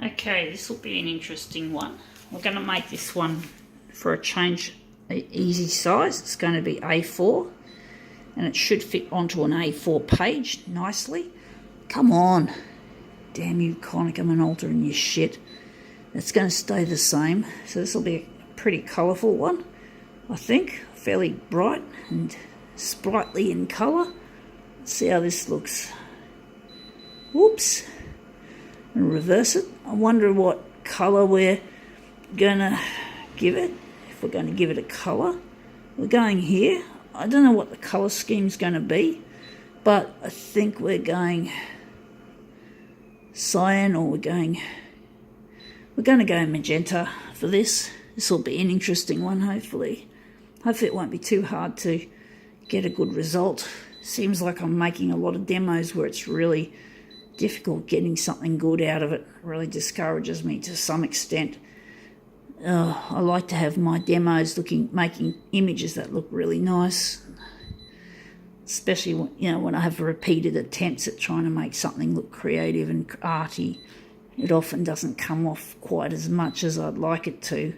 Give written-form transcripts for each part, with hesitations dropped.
Okay, this will be an interesting one. We're going to make this one for a change, an easy size. It's going to be A4, and it should fit onto an A4 page nicely. Come on. Damn you, Konica Minolta and your shit. It's going to stay the same. So this will be a pretty colourful one, I think. Fairly bright and sprightly in colour. Let's see how this looks. Whoops. And reverse it. I wonder what colour we're going to give it. If we're going to give it a colour. We're going here. I don't know what the colour scheme's going to be, but I think we're going cyan, or we're going to go magenta for this. This will be an interesting one, hopefully. Hopefully it won't be too hard to get a good result. Seems like I'm making a lot of demos where it's really difficult getting something good out of it. It really discourages me to some extent. I like to have my demos making images that look really nice, especially when I have repeated attempts at trying to make something look creative and arty. It often doesn't come off quite as much as I'd like it to.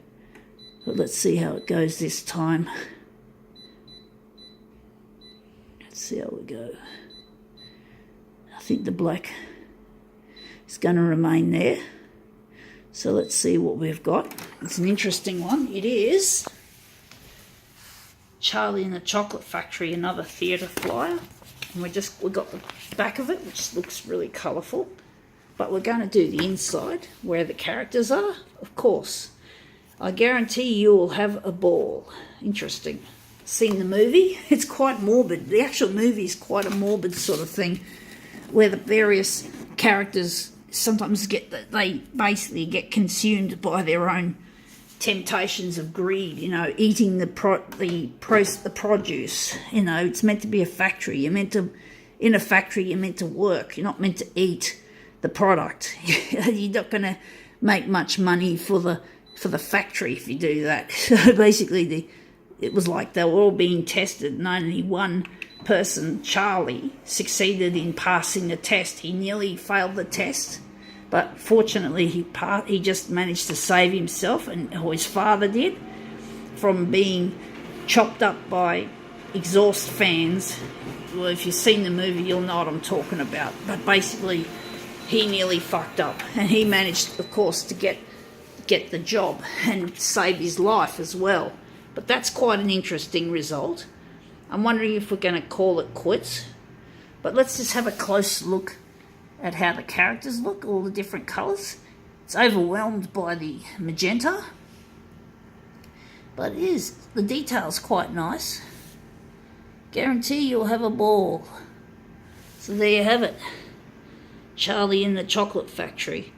But let's see how it goes this time. Let's see how we go. I think the black is going to remain there. So let's see what we've got. It's an interesting one. It is Charlie and the Chocolate Factory, another theatre flyer. And we got the back of it, which looks really colourful. But we're going to do the inside, where the characters are, of course. I guarantee you will have a ball. Interesting. Seen the movie? It's quite morbid. The actual movie is quite a morbid sort of thing, where the various characters sometimes they basically get consumed by their own temptations of greed. Eating the produce. It's meant to be a factory. In a factory, you're meant to work. You're not meant to eat the product. You're not going to make much money for the factory if you do that. So basically, it was like they were all being tested, and only one person, Charlie, succeeded in passing the test. He nearly failed the test, but fortunately he just managed to save himself, or his father did, from being chopped up by exhaust fans. Well, if you've seen the movie, you'll know what I'm talking about. But basically, he nearly fucked up, and he managed, of course, to get the job and save his life as well. But that's quite an interesting result. I'm wondering if we're going to call it quits. But let's just have a close look at how the characters look, all the different colours. It's overwhelmed by the magenta, but the detail's quite nice. Guarantee you'll have a ball. So there you have it. Charlie in the Chocolate Factory.